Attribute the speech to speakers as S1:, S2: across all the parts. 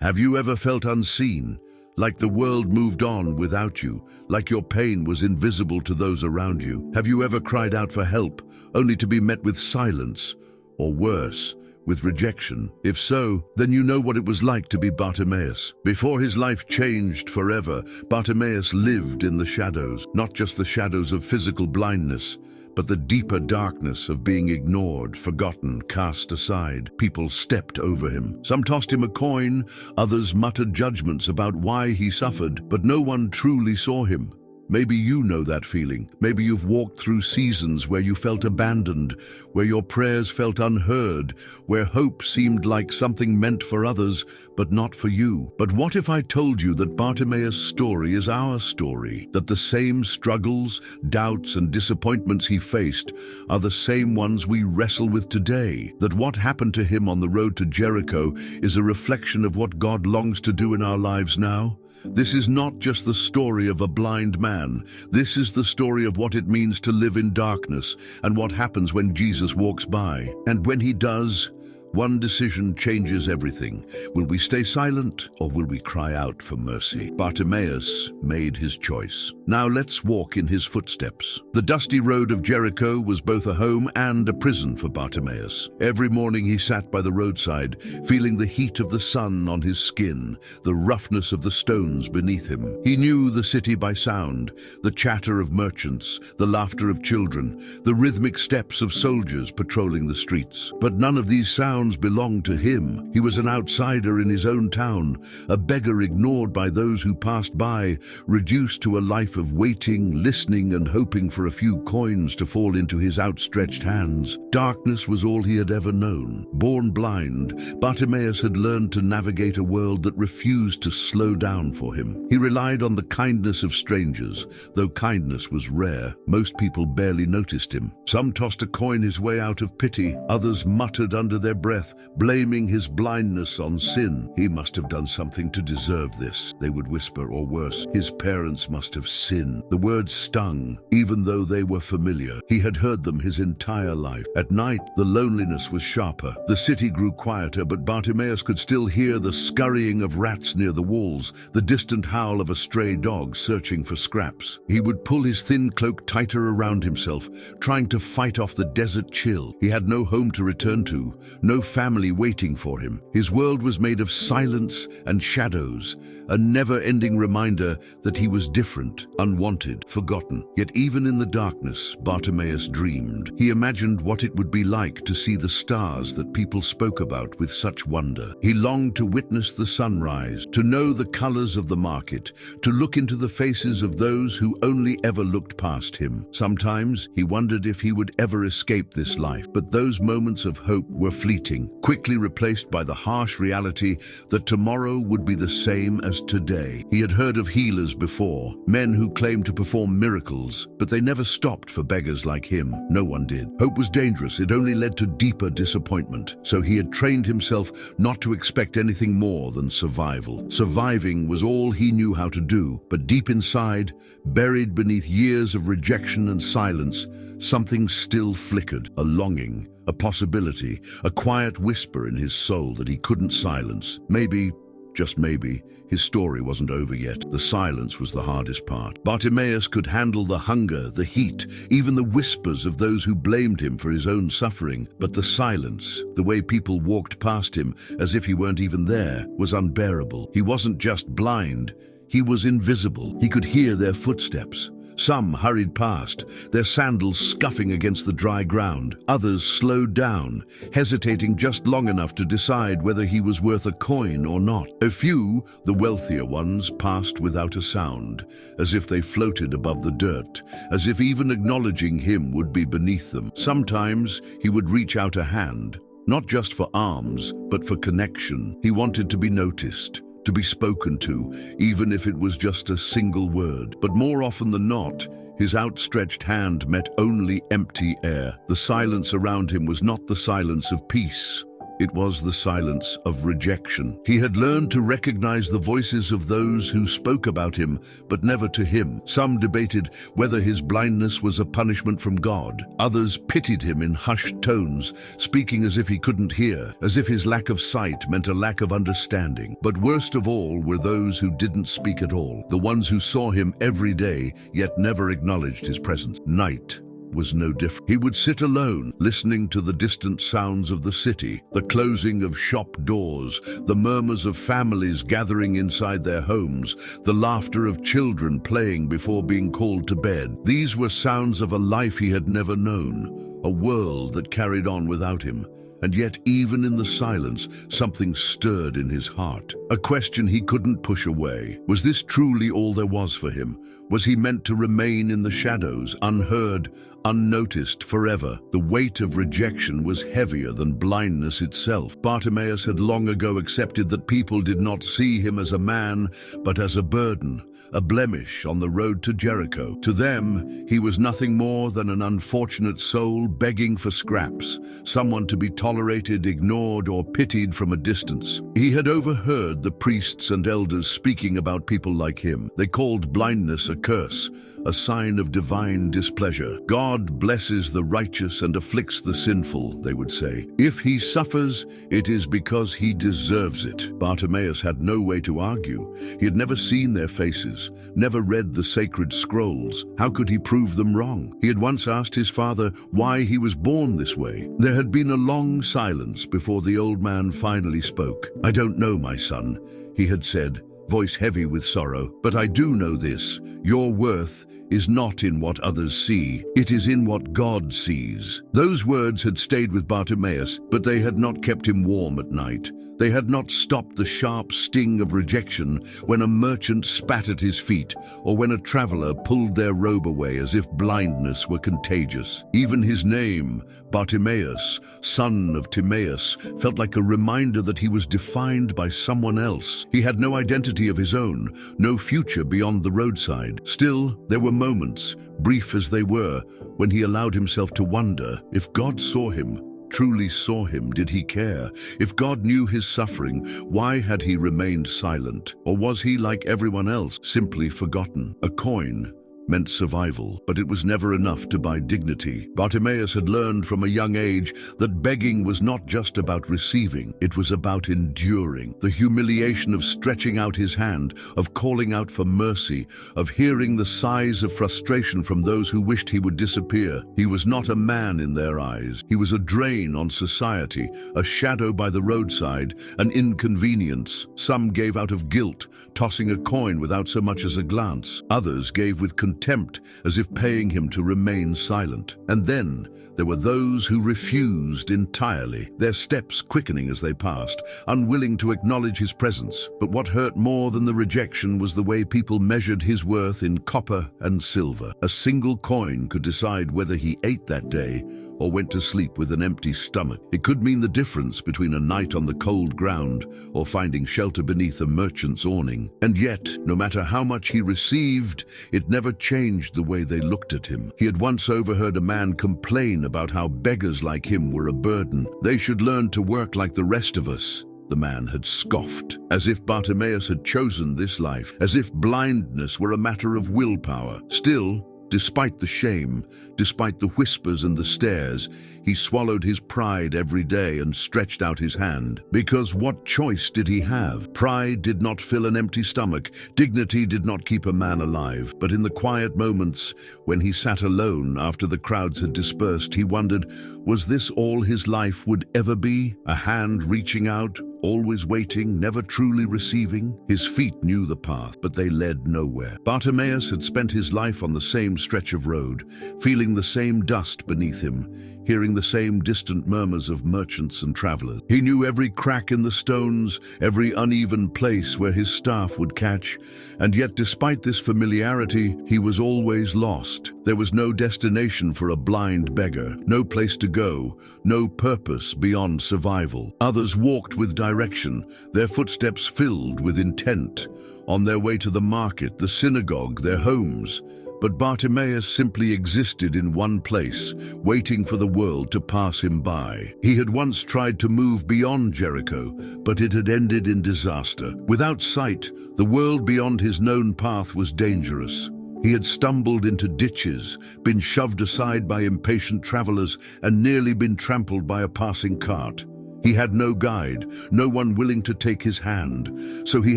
S1: Have you ever felt unseen, like the world moved on without you, like your pain was invisible to those around you? Have you ever cried out for help, only to be met with silence, or worse, with rejection? If so, then you know what it was like to be Bartimaeus. Before his life changed forever, Bartimaeus lived in the shadows, not just the shadows of physical blindness, but the deeper darkness of being ignored, forgotten, cast aside. People stepped over him. Some tossed him a coin, others muttered judgments about why he suffered, but no one truly saw him. Maybe you know that feeling. Maybe you've walked through seasons where you felt abandoned, where your prayers felt unheard, where hope seemed like something meant for others, but not for you. But what if I told you that Bartimaeus' story is our story, that the same struggles, doubts, and disappointments he faced are the same ones we wrestle with today, that what happened to him on the road to Jericho is a reflection of what God longs to do in our lives now? This is not just the story of a blind man. This is the story of what it means to live in darkness and what happens when Jesus walks by. And when he does, one decision changes everything. Will we stay silent or will we cry out for mercy? Bartimaeus made his choice. Now let's walk in his footsteps. The dusty road of Jericho was both a home and a prison for Bartimaeus. Every morning he sat by the roadside, feeling the heat of the sun on his skin, the roughness of the stones beneath him. He knew the city by sound, the chatter of merchants, the laughter of children, the rhythmic steps of soldiers patrolling the streets. But none of these sounds belonged to him. He was an outsider in his own town, a beggar ignored by those who passed by, reduced to a life of waiting, listening, and hoping for a few coins to fall into his outstretched hands. Darkness was all he had ever known. Born blind, Bartimaeus had learned to navigate a world that refused to slow down for him. He relied on the kindness of strangers, though kindness was rare. Most people barely noticed him. Some tossed a coin his way out of pity, others muttered under their breath, blaming his blindness on sin. He must have done something to deserve this, they would whisper, or worse, his parents must have sinned. The words stung, even though they were familiar. He had heard them his entire life. At night, the loneliness was sharper. The city grew quieter, but Bartimaeus could still hear the scurrying of rats near the walls, the distant howl of a stray dog searching for scraps. He would pull his thin cloak tighter around himself, trying to fight off the desert chill. He had no home to return to, no family waiting for him. His world was made of silence and shadows, a never-ending reminder that he was different, unwanted, forgotten. Yet even in the darkness, Bartimaeus dreamed. He imagined what it would be like to see the stars that people spoke about with such wonder. He longed to witness the sunrise, to know the colors of the market, to look into the faces of those who only ever looked past him. Sometimes he wondered if he would ever escape this life, but those moments of hope were fleeting, quickly replaced by the harsh reality that tomorrow would be the same as today. He had heard of healers before, men who claimed to perform miracles, but they never stopped for beggars like him. No one did. Hope was dangerous. It only led to deeper disappointment. So he had trained himself not to expect anything more than survival. Surviving was all he knew how to do, but deep inside, buried beneath years of rejection and silence, something still flickered, a longing, a possibility, a quiet whisper in his soul that he couldn't silence. Maybe, just maybe, his story wasn't over yet. The silence was the hardest part. Bartimaeus could handle the hunger, the heat, even the whispers of those who blamed him for his own suffering. But the silence, the way people walked past him as if he weren't even there, was unbearable. He wasn't just blind, he was invisible. He could hear their footsteps. Some hurried past, their sandals scuffing against the dry ground. Others slowed down, hesitating just long enough to decide whether he was worth a coin or not. A few, the wealthier ones, passed without a sound, as if they floated above the dirt, as if even acknowledging him would be beneath them. Sometimes he would reach out a hand, not just for alms, but for connection. He wanted to be noticed, to be spoken to, even if it was just a single word. But more often than not, his outstretched hand met only empty air. The silence around him was not the silence of peace. It was the silence of rejection. He had learned to recognize the voices of those who spoke about him, but never to him. Some debated whether his blindness was a punishment from God. Others pitied him in hushed tones, speaking as if he couldn't hear, as if his lack of sight meant a lack of understanding. But worst of all were those who didn't speak at all, the ones who saw him every day, yet never acknowledged his presence. Night was no different. He would sit alone, listening to the distant sounds of the city, the closing of shop doors, the murmurs of families gathering inside their homes, the laughter of children playing before being called to bed. These were sounds of a life he had never known, a world that carried on without him. And yet, even in the silence, something stirred in his heart. A question he couldn't push away. Was this truly all there was for him? Was he meant to remain in the shadows, unheard, unnoticed forever? The weight of rejection was heavier than blindness itself. Bartimaeus had long ago accepted that people did not see him as a man, but as a burden, a blemish on the road to Jericho. To them, he was nothing more than an unfortunate soul begging for scraps, someone to be tolerated, ignored, or pitied from a distance. He had overheard the priests and elders speaking about people like him. They called blindness a curse, a sign of divine displeasure. God blesses the righteous and afflicts the sinful, they would say. If he suffers, it is because he deserves it. Bartimaeus had no way to argue. He had never seen their faces, never read the sacred scrolls. How could he prove them wrong? He had once asked his father why he was born this way. There had been a long silence before the old man finally spoke. "I don't know, my son," he had said, voice heavy with sorrow, "but I do know this. Your worth is not in what others see, it is in what God sees." Those words had stayed with Bartimaeus, but they had not kept him warm at night. They had not stopped the sharp sting of rejection when a merchant spat at his feet, or when a traveler pulled their robe away as if blindness were contagious. Even his name, Bartimaeus, son of Timaeus, felt like a reminder that he was defined by someone else. He had no identity of his own, no future beyond the roadside. Still, there were moments, brief as they were, when he allowed himself to wonder if God saw him. Truly saw him, did he care? If God knew his suffering, why had he remained silent? Or was he, like everyone else, simply forgotten? A coin meant survival, but it was never enough to buy dignity. Bartimaeus had learned from a young age that begging was not just about receiving, it was about enduring. The humiliation of stretching out his hand, of calling out for mercy, of hearing the sighs of frustration from those who wished he would disappear. He was not a man in their eyes. He was a drain on society, a shadow by the roadside, an inconvenience. Some gave out of guilt, tossing a coin without so much as a glance. Others gave with contempt, as if paying him to remain silent. And then there were those who refused entirely, their steps quickening as they passed, unwilling to acknowledge his presence. But what hurt more than the rejection was the way people measured his worth in copper and silver. A single coin could decide whether he ate that day or went to sleep with an empty stomach. It could mean the difference between a night on the cold ground or finding shelter beneath a merchant's awning. And yet, no matter how much he received, it never changed the way they looked at him. He had once overheard a man complain about how beggars like him were a burden. They should learn to work like the rest of us. The man had scoffed, as if Bartimaeus had chosen this life, as if blindness were a matter of willpower. Still, despite the shame, despite the whispers and the stares, he swallowed his pride every day and stretched out his hand. Because what choice did he have? Pride did not fill an empty stomach. Dignity did not keep a man alive. But in the quiet moments, when he sat alone after the crowds had dispersed, he wondered, was this all his life would ever be? A hand reaching out, always waiting, never truly receiving? His feet knew the path, but they led nowhere. Bartimaeus had spent his life on the same stretch of road, feeling the same dust beneath him, hearing the same distant murmurs of merchants and travelers. He knew every crack in the stones, every uneven place where his staff would catch, and yet despite this familiarity, he was always lost. There was no destination for a blind beggar, no place to go, no purpose beyond survival. Others walked with direction, their footsteps filled with intent, on their way to the market, the synagogue, their homes. But Bartimaeus simply existed in one place, waiting for the world to pass him by. He had once tried to move beyond Jericho, but it had ended in disaster. Without sight, the world beyond his known path was dangerous. He had stumbled into ditches, been shoved aside by impatient travelers, and nearly been trampled by a passing cart. He had no guide, no one willing to take his hand, so he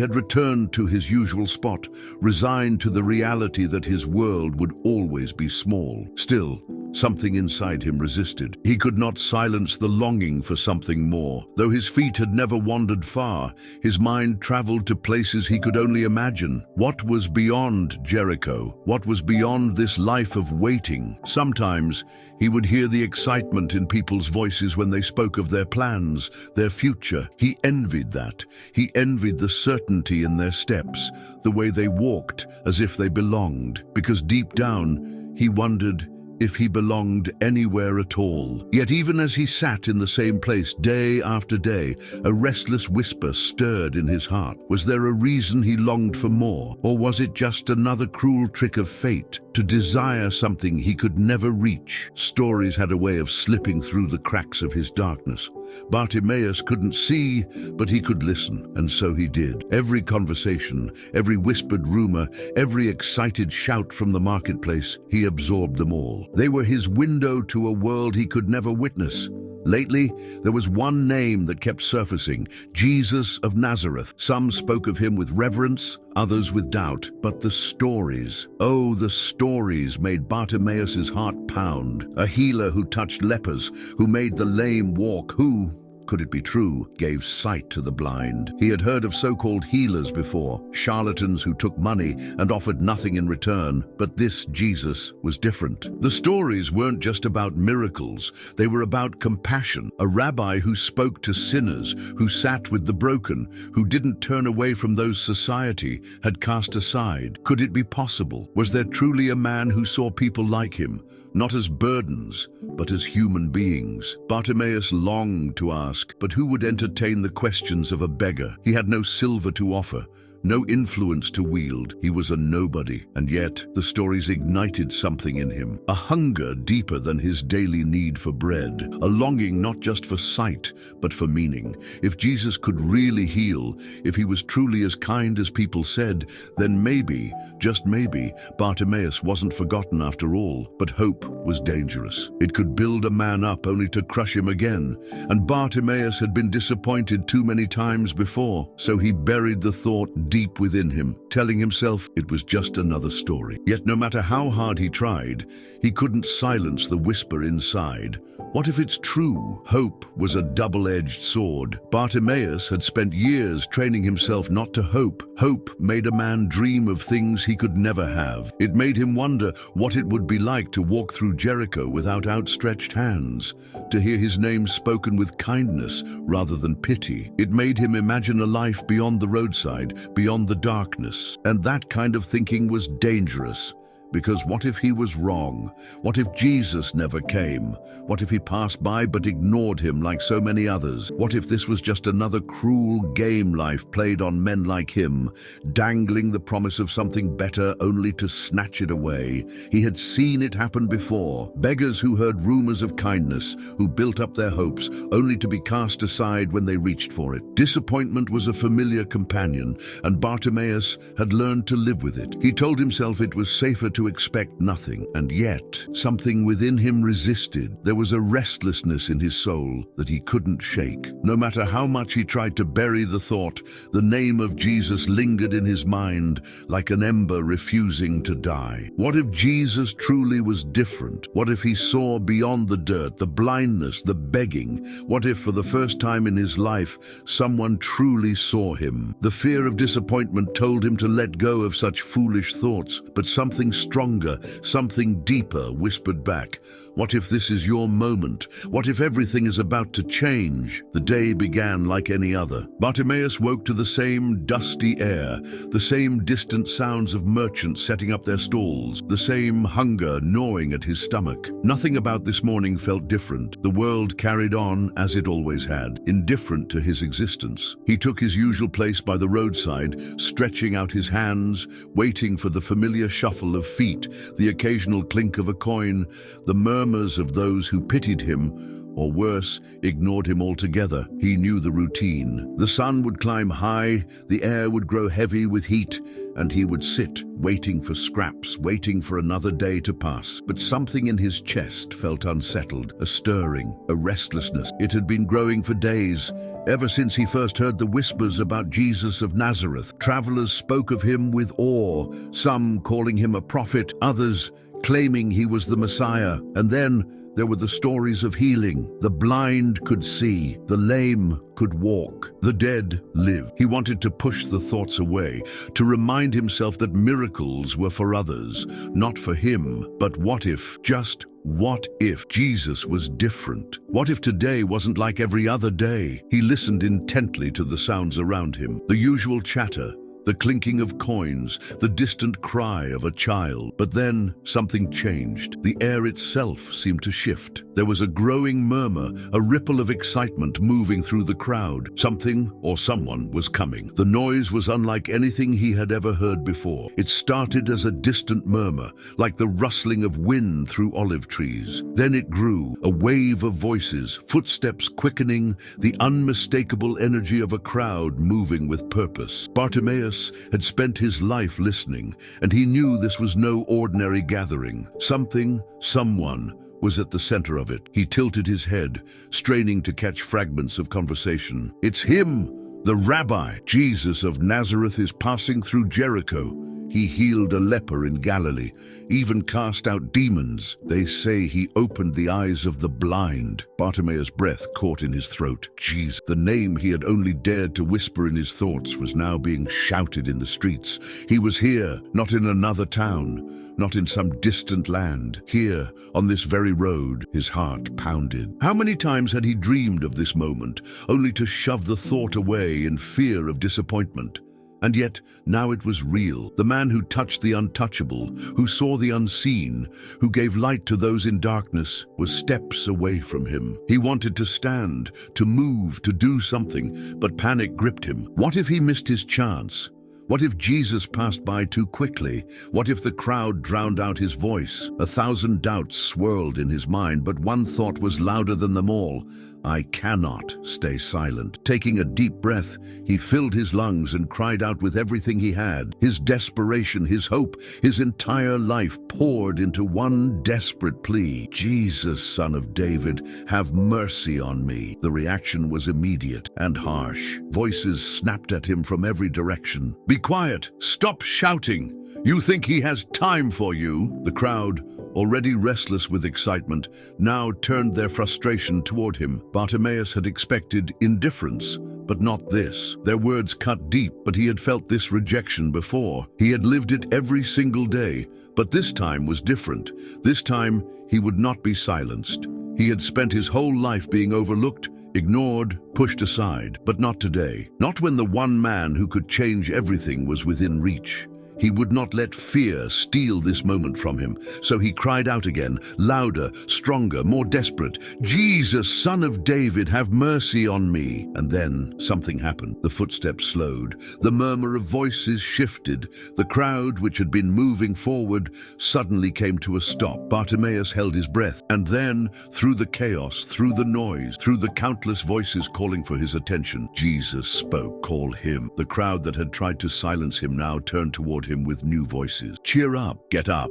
S1: had returned to his usual spot, resigned to the reality that his world would always be small. Still, something inside him resisted. He could not silence the longing for something more. Though his feet had never wandered far, his mind traveled to places he could only imagine. What was beyond Jericho? What was beyond this life of waiting? Sometimes he would hear the excitement in people's voices when they spoke of their plans, their future. He envied that. He envied the certainty in their steps, the way they walked as if they belonged, because deep down he wondered if he belonged anywhere at all. Yet even as he sat in the same place day after day, a restless whisper stirred in his heart. Was there a reason he longed for more? Or was it just another cruel trick of fate to desire something he could never reach? Stories had a way of slipping through the cracks of his darkness. Bartimaeus couldn't see, but he could listen, and so he did. Every conversation, every whispered rumor, every excited shout from the marketplace, he absorbed them all. They were his window to a world he could never witness. Lately, there was one name that kept surfacing: Jesus of Nazareth. Some spoke of him with reverence, others with doubt. But the stories, oh, the stories made Bartimaeus' heart pound. A healer who touched lepers, who made the lame walk, who, could it be true, gave sight to the blind. He had heard of so-called healers before, charlatans who took money and offered nothing in return, but this Jesus was different. The stories weren't just about miracles, they were about compassion. A rabbi who spoke to sinners, who sat with the broken, who didn't turn away from those society had cast aside. Could it be possible? Was there truly a man who saw people like him, not as burdens, but as human beings? Bartimaeus longed to ask, but who would entertain the questions of a beggar? He had no silver to offer, no influence to wield. He was a nobody, and yet the stories ignited something in him, a hunger deeper than his daily need for bread, a longing not just for sight, but for meaning. If Jesus could really heal, if he was truly as kind as people said, then maybe, just maybe, Bartimaeus wasn't forgotten after all. But hope was dangerous. It could build a man up only to crush him again, and Bartimaeus had been disappointed too many times before, so he buried the thought deep within him, telling himself it was just another story. Yet no matter how hard he tried, he couldn't silence the whisper inside. What if it's true? Hope was a double-edged sword. Bartimaeus had spent years training himself not to hope. Hope made a man dream of things he could never have. It made him wonder what it would be like to walk through Jericho without outstretched hands, to hear his name spoken with kindness rather than pity. It made him imagine a life beyond the roadside, beyond the darkness. And that kind of thinking was dangerous. Because what if he was wrong? What if Jesus never came? What if he passed by but ignored him like so many others? What if this was just another cruel game life played on men like him, dangling the promise of something better only to snatch it away? He had seen it happen before. Beggars who heard rumors of kindness, who built up their hopes only to be cast aside when they reached for it. Disappointment was a familiar companion, and Bartimaeus had learned to live with it. He told himself it was safer to expect nothing, and yet something within him resisted. There was a restlessness in his soul that he couldn't shake. No matter how much he tried to bury the thought, the name of Jesus lingered in his mind like an ember refusing to die. What if Jesus truly was different? What if he saw beyond the dirt, the blindness, the begging? What if for the first time in his life someone truly saw him? The fear of disappointment told him to let go of such foolish thoughts, but something stronger, something deeper whispered back, What if this is your moment? What if everything is about to change? The day began like any other. Bartimaeus woke to the same dusty air, the same distant sounds of merchants setting up their stalls, the same hunger gnawing at his stomach. Nothing about this morning felt different. The world carried on as it always had, indifferent to his existence. He took his usual place by the roadside, stretching out his hands, waiting for the familiar shuffle of feet, the occasional clink of a coin, the murmurs of those who pitied him, or worse, ignored him altogether. He knew the routine. The sun would climb high, the air would grow heavy with heat, and he would sit, waiting for scraps, waiting for another day to pass. But something in his chest felt unsettled, a stirring, a restlessness. It had been growing for days, ever since he first heard the whispers about Jesus of Nazareth. Travelers spoke of him with awe, some calling him a prophet, others claiming he was the Messiah. And then there were the stories of healing. The blind could see, the lame could walk, the dead live. He wanted to push the thoughts away, to remind himself that miracles were for others, not for him. But what if, just what if, Jesus was different? What if today wasn't like every other day? He listened intently to the sounds around him, the usual chatter, the clinking of coins, the distant cry of a child. But then something changed. The air itself seemed to shift. There was a growing murmur, a ripple of excitement moving through the crowd. Something or someone was coming. The noise was unlike anything he had ever heard before. It started as a distant murmur, like the rustling of wind through olive trees. Then it grew, a wave of voices, footsteps quickening, the unmistakable energy of a crowd moving with purpose. Bartimaeus had spent his life listening, and he knew this was no ordinary gathering. Something, someone, was at the center of it. He tilted his head, straining to catch fragments of conversation. "It's him, the rabbi. Jesus of Nazareth is passing through Jericho. He healed a leper in Galilee, even cast out demons. They say he opened the eyes of the blind." Bartimaeus' breath caught in his throat. Jesus, the name he had only dared to whisper in his thoughts, was now being shouted in the streets. He was here, not in another town, not in some distant land. Here, on this very road, his heart pounded. How many times had he dreamed of this moment, only to shove the thought away in fear of disappointment? And yet, now it was real. The man who touched the untouchable, who saw the unseen, who gave light to those in darkness, was steps away from him. He wanted to stand, to move, to do something, but panic gripped him. What if he missed his chance? What if Jesus passed by too quickly? What if the crowd drowned out his voice? 1,000 doubts swirled in his mind, but one thought was louder than them all. I cannot stay silent. Taking a deep breath, he filled his lungs and cried out with everything he had. His desperation, his hope, his entire life poured into one desperate plea. "Jesus, Son of David, have mercy on me." The reaction was immediate and harsh. Voices snapped at him from every direction. "Be quiet! Stop shouting! You think he has time for you?" The crowd, already restless with excitement, now turned their frustration toward him. Bartimaeus had expected indifference, but not this. Their words cut deep, but he had felt this rejection before. He had lived it every single day, but this time was different. This time, he would not be silenced. He had spent his whole life being overlooked, ignored, pushed aside, but not today. Not when the one man who could change everything was within reach. He would not let fear steal this moment from him, so he cried out again, louder, stronger, more desperate. "Jesus, Son of David, have mercy on me." And then something happened. The footsteps slowed. The murmur of voices shifted. The crowd, which had been moving forward, suddenly came to a stop. Bartimaeus held his breath, and then, through the chaos, through the noise, through the countless voices calling for his attention, Jesus spoke. "Call him." The crowd that had tried to silence him now turned toward him with new voices. "Cheer up, get up.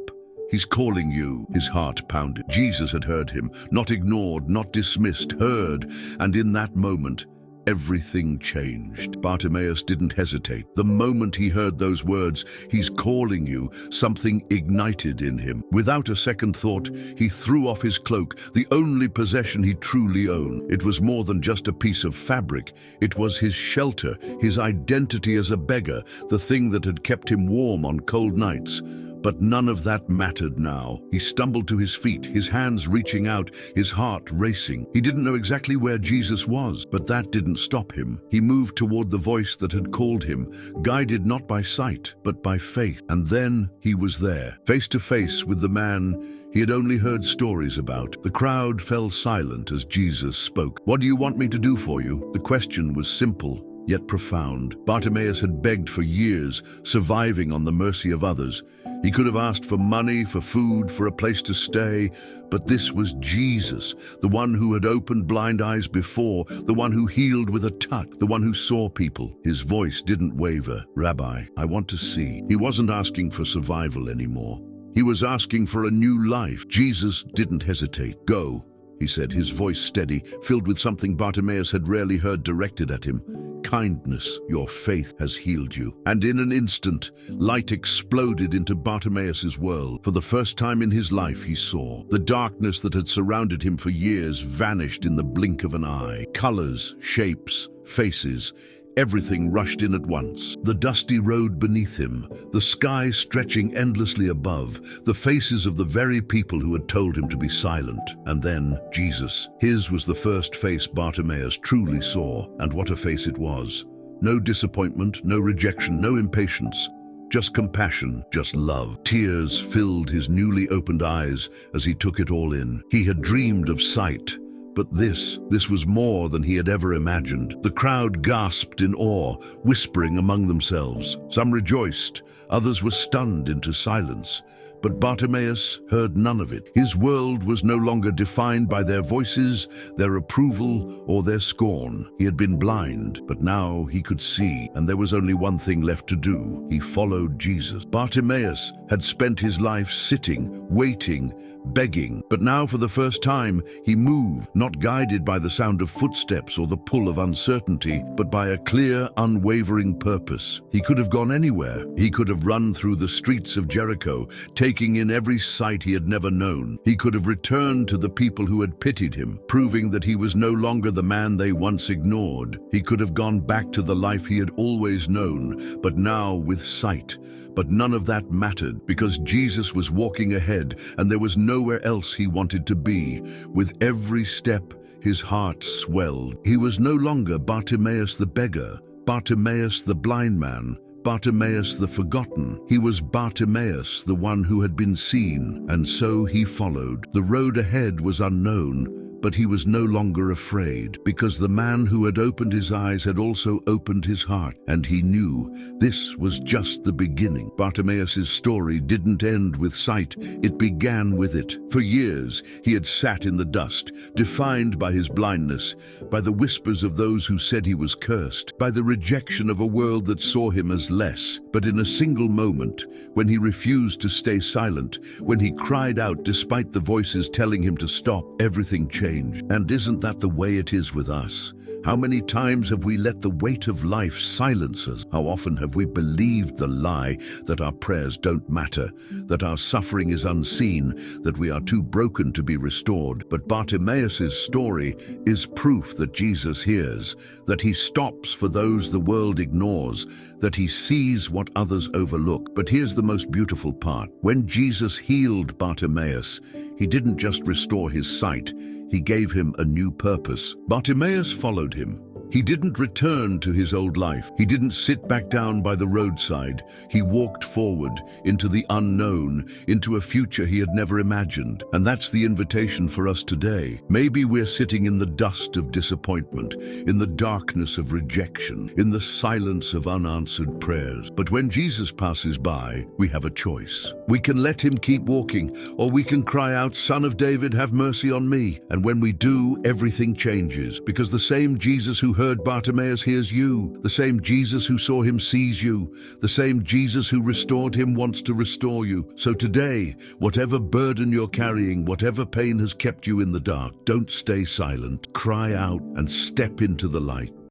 S1: He's calling you." His heart pounded. Jesus had heard him, not ignored, not dismissed, heard, and in that moment, everything changed. Bartimaeus didn't hesitate. The moment he heard those words, "He's calling you," something ignited in him. Without a second thought, he threw off his cloak, the only possession he truly owned. It was more than just a piece of fabric. It was his shelter, his identity as a beggar, the thing that had kept him warm on cold nights. But none of that mattered now. He stumbled to his feet, his hands reaching out, his heart racing. He didn't know exactly where Jesus was, but that didn't stop him. He moved toward the voice that had called him, guided not by sight, but by faith. And then he was there, face to face with the man he had only heard stories about. The crowd fell silent as Jesus spoke. "What do you want me to do for you?" The question was simple, yet profound. Bartimaeus had begged for years, surviving on the mercy of others. He could have asked for money, for food, for a place to stay, but this was Jesus, the one who had opened blind eyes before, the one who healed with a touch, the one who saw people. His voice didn't waver. "Rabbi, I want to see." He wasn't asking for survival anymore. He was asking for a new life. Jesus didn't hesitate. "Go," he said, his voice steady, filled with something Bartimaeus had rarely heard directed at him. "Kindness, your faith has healed you." And in an instant, light exploded into Bartimaeus' world. For the first time in his life, he saw. The darkness that had surrounded him for years vanished in the blink of an eye. Colors, shapes, faces, everything rushed in at once. The dusty road beneath him, the sky stretching endlessly above, the faces of the very people who had told him to be silent. And then Jesus. His was the first face Bartimaeus truly saw, and what a face it was. No disappointment, no rejection, no impatience. Just compassion, just love. Tears filled his newly opened eyes as he took it all in. He had dreamed of sight. But this was more than he had ever imagined. The crowd gasped in awe, whispering among themselves. Some rejoiced, others were stunned into silence. But Bartimaeus heard none of it. His world was no longer defined by their voices, their approval, or their scorn. He had been blind, but now he could see, and there was only one thing left to do. He followed Jesus. Bartimaeus had spent his life sitting, waiting, begging, but now for the first time he moved, not guided by the sound of footsteps or the pull of uncertainty, but by a clear, unwavering purpose. He could have gone anywhere. He could have run through the streets of Jericho, taking in every sight he had never known. He could have returned to the people who had pitied him, proving that he was no longer the man they once ignored. He could have gone back to the life he had always known, but now with sight. But none of that mattered, because Jesus was walking ahead, and there was nowhere else he wanted to be. With every step, his heart swelled. He was no longer Bartimaeus the beggar, Bartimaeus the blind man, Bartimaeus the forgotten. He was Bartimaeus, the one who had been seen, and so he followed. The road ahead was unknown, but he was no longer afraid, because the man who had opened his eyes had also opened his heart, and he knew this was just the beginning. Bartimaeus' story didn't end with sight, it began with it. For years, he had sat in the dust, defined by his blindness, by the whispers of those who said he was cursed, by the rejection of a world that saw him as less. But in a single moment, when he refused to stay silent, when he cried out despite the voices telling him to stop, everything changed. And isn't that the way it is with us? How many times have we let the weight of life silence us? How often have we believed the lie that our prayers don't matter, that our suffering is unseen, that we are too broken to be restored? But Bartimaeus' story is proof that Jesus hears, that he stops for those the world ignores, that he sees what others overlook. But here's the most beautiful part. When Jesus healed Bartimaeus, he didn't just restore his sight, he gave him a new purpose. Bartimaeus followed him. He didn't return to his old life. He didn't sit back down by the roadside. He walked forward into the unknown, into a future he had never imagined. And that's the invitation for us today. Maybe we're sitting in the dust of disappointment, in the darkness of rejection, in the silence of unanswered prayers. But when Jesus passes by, we have a choice. We can let him keep walking, or we can cry out, "Son of David, have mercy on me." And when we do, everything changes, because the same Jesus who heard Bartimaeus hears you. The same Jesus who saw him sees you. The same Jesus who restored him wants to restore you. So today, whatever burden you're carrying, whatever pain has kept you in the dark, don't stay silent. Cry out and step into the light.